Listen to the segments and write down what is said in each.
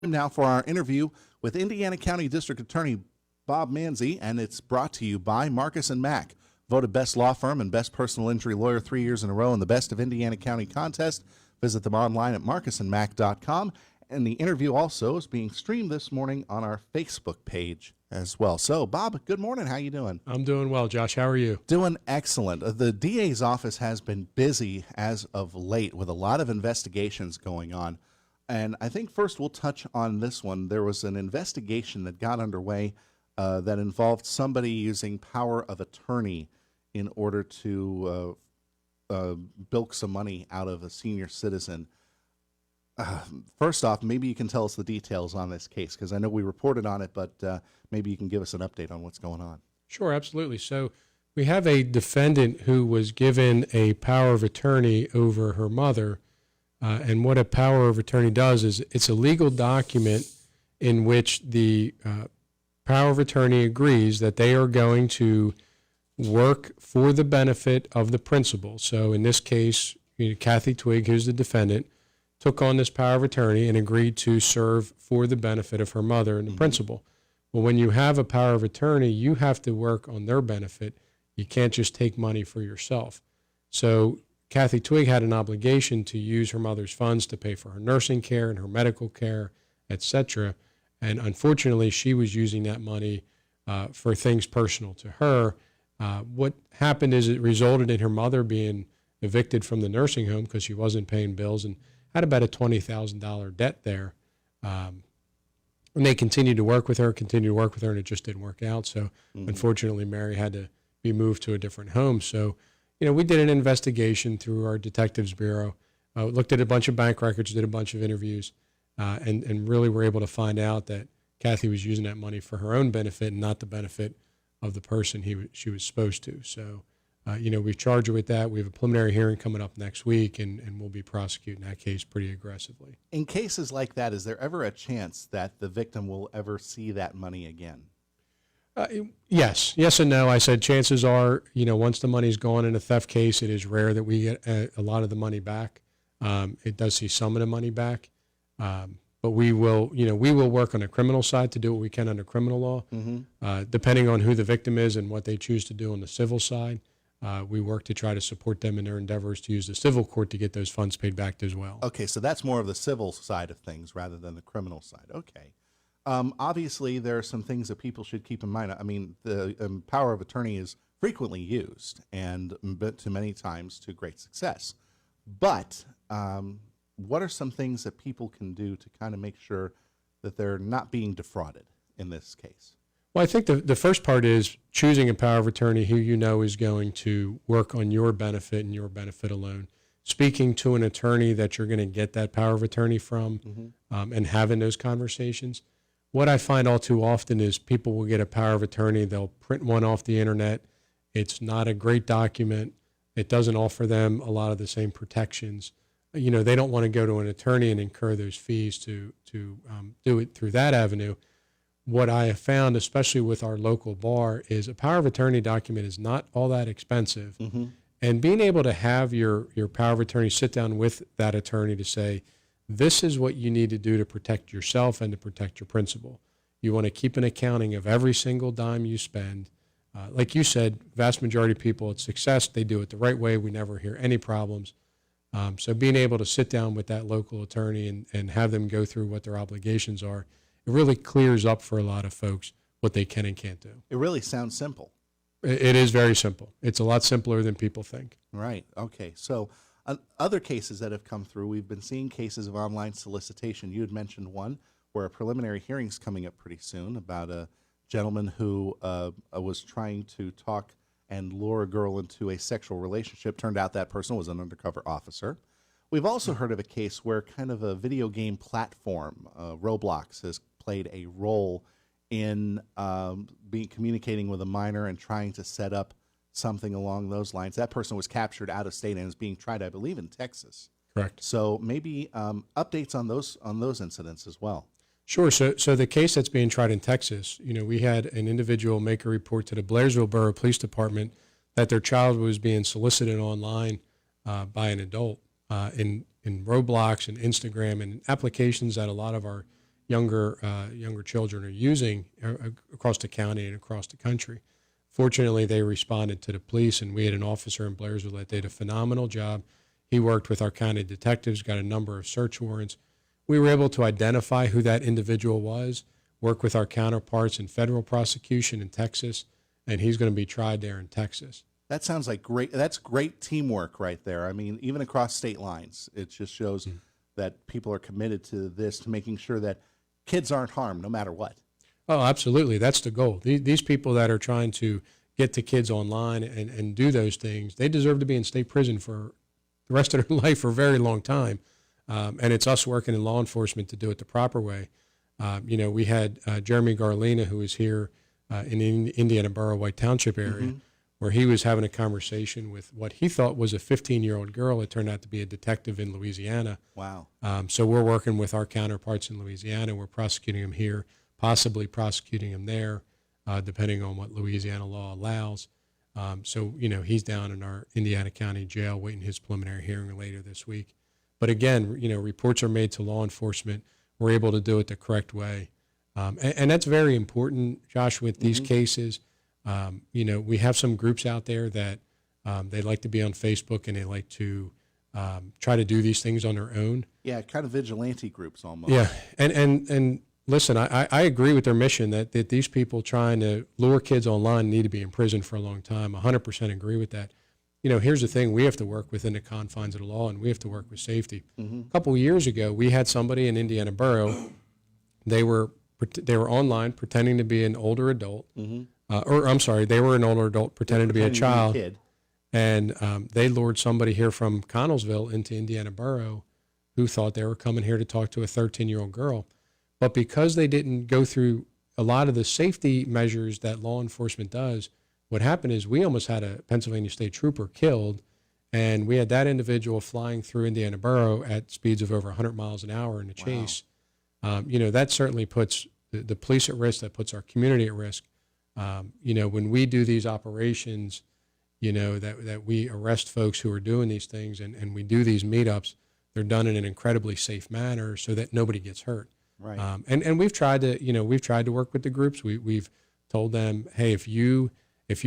Now for our interview with Indiana County District Attorney Bob Manzi, and it's brought to you by Marcus and Mack, voted best law firm and best personal injury lawyer 3 years in a row in the Best of Indiana County contest. Visit them online at marcusandmack.com. And the interview also is being streamed this morning on our Facebook page as well. So, Bob, good morning. How you doing? I'm doing well, Josh. How are you? Doing excellent. The DA's office has been busy as of late with a lot of investigations going on. And I think first we'll touch on this one. There was an investigation that got underway that involved somebody using power of attorney in order to bilk some money out of a senior citizen. First off, maybe you can tell us the details on this case, because I know we reported on it, but maybe you can give us an update on what's going on. Sure, absolutely. So we have a defendant who was given a power of attorney over her mother. And what a power of attorney does is it's a legal document in which the power of attorney agrees that they are going to work for the benefit of the principal. So in this case, Kathy Twig, who's the defendant, took on this power of attorney and agreed to serve for the benefit of her mother and the principal. Well, when you have a power of attorney, you have to work on their benefit. You can't just take money for yourself. So Kathy Twig had an obligation to use her mother's funds to pay for her nursing care and her medical care, etc. And unfortunately, she was using that money for things personal to her. What happened is it resulted in her mother being evicted from the nursing home because she wasn't paying bills and had about a $20,000 debt there. And they continued to work with her, and it just didn't work out. So unfortunately, Mary had to be moved to a different home. So we did an investigation through our detectives bureau, looked at a bunch of bank records, did a bunch of interviews, and really were able to find out that Kathy was using that money for her own benefit and not the benefit of the person she was supposed to. So, we've charged her with that. We have a preliminary hearing coming up next week, and we'll be prosecuting that case pretty aggressively. In cases like that, is there ever a chance that the victim will ever see that money again? Yes and no. I said chances are, once the money's gone in a theft case, it is rare that we get a lot of the money back. It does see some of the money back, but we will work on the criminal side to do what we can under criminal law. Depending on who the victim is and what they choose to do on the civil side, we work to try to support them in their endeavors to use the civil court to get those funds paid back as well. Okay, so that's more of the civil side of things rather than the criminal side. Okay. Obviously, there are some things that people should keep in mind. I mean, the power of attorney is frequently used and to many times to great success. But what are some things that people can do to kind of make sure that they're not being defrauded in this case? Well, I think the first part is choosing a power of attorney who you know is going to work on your benefit and your benefit alone. Speaking to an attorney that you're going to get that power of attorney from and having those conversations. What I find all too often is people will get a power of attorney, they'll print one off the internet. It's not a great document. It doesn't offer them a lot of the same protections. They don't want to go to an attorney and incur those fees to do it through that avenue. What I have found, especially with our local bar, is a power of attorney document is not all that expensive. And being able to have your power of attorney sit down with that attorney to say, this is what you need to do to protect yourself and to protect your principal. You want to keep an accounting of every single dime you spend. Like you said, vast majority of people at Success, they do it the right way. We never hear any problems. So being able to sit down with that local attorney and have them go through what their obligations are, it really clears up for a lot of folks what they can and can't do. It really sounds simple. It is very simple. It's a lot simpler than people think. Right. Okay. So other cases that have come through, we've been seeing cases of online solicitation. You had mentioned one where a preliminary hearing's coming up pretty soon about a gentleman who was trying to talk and lure a girl into a sexual relationship. Turned out that person was an undercover officer. We've also heard of a case where kind of a video game platform, Roblox, has played a role in communicating with a minor and trying to set up something along those lines. That person was captured out of state and is being tried, I believe, in Texas. Correct. So maybe updates on those incidents as well. Sure. So the case that's being tried in Texas, we had an individual make a report to the Blairsville Borough Police Department that their child was being solicited online by an adult in Roblox and Instagram and applications that a lot of our younger children are using across the county and across the country. Fortunately, they responded to the police, and we had an officer in Blairsville that did a phenomenal job. He worked with our county detectives, got a number of search warrants. We were able to identify who that individual was, work with our counterparts in federal prosecution in Texas, and he's going to be tried there in Texas. That sounds like that's great teamwork right there. I mean, even across state lines, it just shows that people are committed to this, to making sure that kids aren't harmed no matter what. Oh, absolutely. That's the goal. These people that are trying to get the kids online and do those things, they deserve to be in state prison for the rest of their life for a very long time. And it's us working in law enforcement to do it the proper way. We had Jeremy Garlina, who was here in the Indiana Borough White Township area, where he was having a conversation with what he thought was a 15-year-old girl. It turned out to be a detective in Louisiana. Wow. So we're working with our counterparts in Louisiana. We're prosecuting him here, possibly prosecuting him there, depending on what Louisiana law allows. He's down in our Indiana County Jail waiting his preliminary hearing later this week. But again, reports are made to law enforcement. We're able to do it the correct way. And that's very important, Josh, with these cases. We have some groups out there that they like to be on Facebook and they like to try to do these things on their own. Yeah, kind of vigilante groups almost. Yeah, and listen, I agree with their mission that these people trying to lure kids online need to be in prison for a long time. 100% agree with that. Here's the thing. We have to work within the confines of the law, and we have to work with safety. A couple of years ago, we had somebody in Indiana Borough. They were online pretending to be an older adult. They were an older adult pretending to be a child. Kid. And they lured somebody here from Connellsville into Indiana Borough who thought they were coming here to talk to a 13-year-old girl. But because they didn't go through a lot of the safety measures that law enforcement does, what happened is we almost had a Pennsylvania State Trooper killed, and we had that individual flying through Indiana Borough at speeds of over 100 miles an hour in a chase. Wow. That certainly puts the police at risk, that puts our community at risk. When we do these operations, that we arrest folks who are doing these things and we do these meetups, they're done in an incredibly safe manner so that nobody gets hurt. Right. And we've tried to work with the groups. We've told them, hey, if you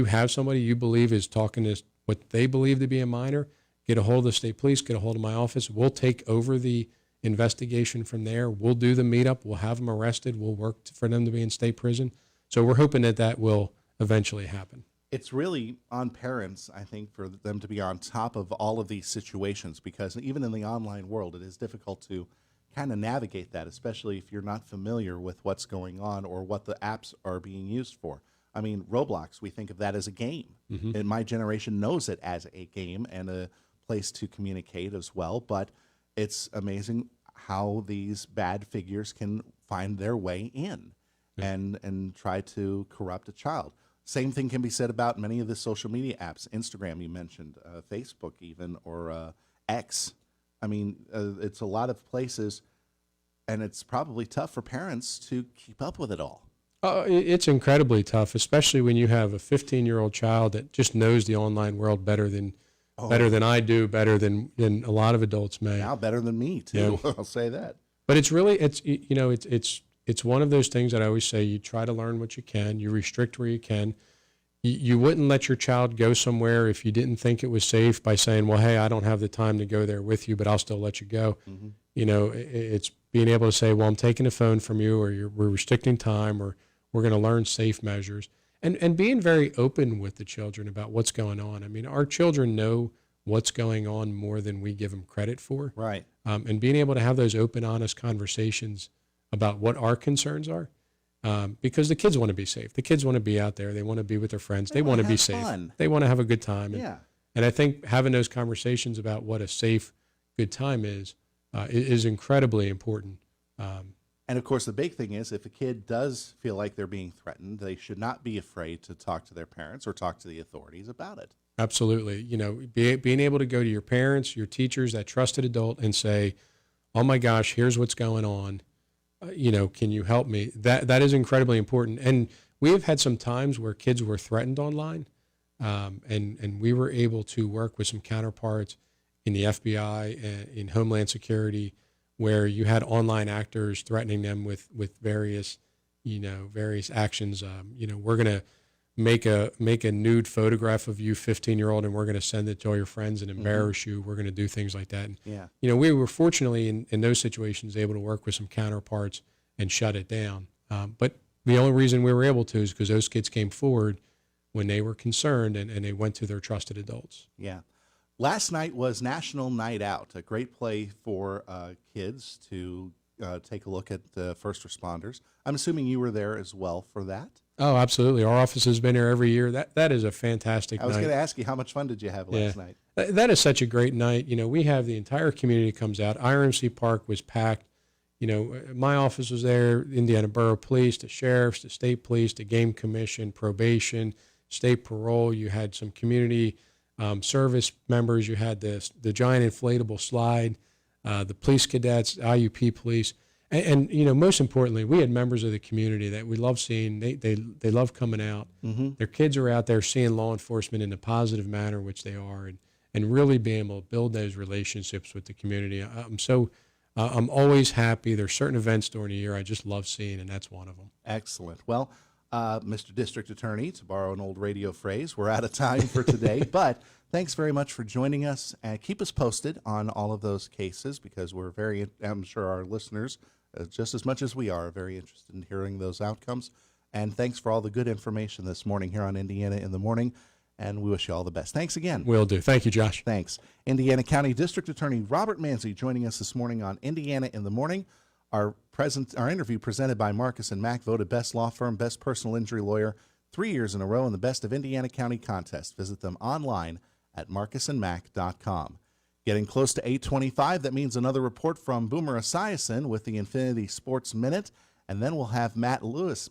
have somebody you believe is talking to what they believe to be a minor, get a hold of the state police, get a hold of my office. We'll take over the investigation from there. We'll do the meetup. We'll have them arrested. We'll work for them to be in state prison. So we're hoping that will eventually happen. It's really on parents, I think, for them to be on top of all of these situations, because even in the online world, it is difficult to kind of navigate that, especially if you're not familiar with what's going on or what the apps are being used for. I mean, Roblox, we think of that as a game. And my generation knows it as a game and a place to communicate as well. But it's amazing how these bad figures can find their way in and try to corrupt a child. Same thing can be said about many of the social media apps. Instagram, you mentioned, Facebook even, or X. I mean, it's a lot of places, and it's probably tough for parents to keep up with it all. It's incredibly tough, especially when you have a 15-year-old child that just knows the online world better than I do, better than a lot of adults may. Now better than me too. Yeah. I'll say that. But it's one of those things that I always say: you try to learn what you can, you restrict where you can. You wouldn't let your child go somewhere if you didn't think it was safe by saying, "Well, hey, I don't have the time to go there with you, but I'll still let you go." It's being able to say, "Well, I'm taking the phone from you, or we're restricting time, or we're going to learn safe measures," and being very open with the children about what's going on. I mean, our children know what's going on more than we give them credit for. Right. And being able to have those open, honest conversations about what our concerns are, because the kids want to be safe. The kids want to be out there. They want to be with their friends. They want to be safe. Fun. They want to have a good time. And I think having those conversations about what a safe, good time is incredibly important. And of course, the big thing is, if a kid does feel like they're being threatened, they should not be afraid to talk to their parents or talk to the authorities about it. Absolutely. Being able to go to your parents, your teachers, that trusted adult, and say, "Oh my gosh, here's what's going on. Can you help me?" That is incredibly important. And we have had some times where kids were threatened online, and we were able to work with some counterparts in the FBI, in Homeland Security, where you had online actors threatening them with various, various actions. We're going to make a nude photograph of you, 15-year-old, and we're going to send it to all your friends and embarrass you. We're going to do things like that. And, Yeah. we were fortunately in those situations able to work with some counterparts and shut it down. But the only reason we were able to is because those kids came forward when they were concerned and they went to their trusted adults. Yeah. Last night was National Night Out, a great play for kids to take a look at first responders. I'm assuming you were there as well for that. Oh, absolutely. Our office has been here every year. That is a fantastic night. I was going to ask you, how much fun did you have last night? That is such a great night. We have the entire community comes out. IRMC Park was packed. My office was there, Indiana Borough Police, the sheriffs, the state police, the game commission, probation, state parole. You had some community service members. You had the giant inflatable slide, the police cadets, IUP police. And most importantly, we had members of the community that we love seeing. They love coming out. Mm-hmm. Their kids are out there seeing law enforcement in a positive manner, which they are, and really being able to build those relationships with the community. I'm always happy. There's certain events during the year I just love seeing, and that's one of them. Excellent. Well, Mr. District Attorney, to borrow an old radio phrase, we're out of time for today, but thanks very much for joining us, and keep us posted on all of those cases, because I'm sure our listeners, just as much as we are very interested in hearing those outcomes. And thanks for all the good information this morning here on Indiana in the Morning, and we wish you all the best. Thanks again. Will do. Thank you, Josh. Thanks. Indiana County District Attorney Robert Manzi joining us this morning on Indiana in the Morning. Our interview presented by Marcus & Mack, voted Best Law Firm, Best Personal Injury Lawyer 3 years in a row in the Best of Indiana County contest. Visit them online at marcusandmack.com. Getting close to 8:25, that means another report from Boomer Esiason with the Infinity Sports Minute, and then we'll have Matt Lewis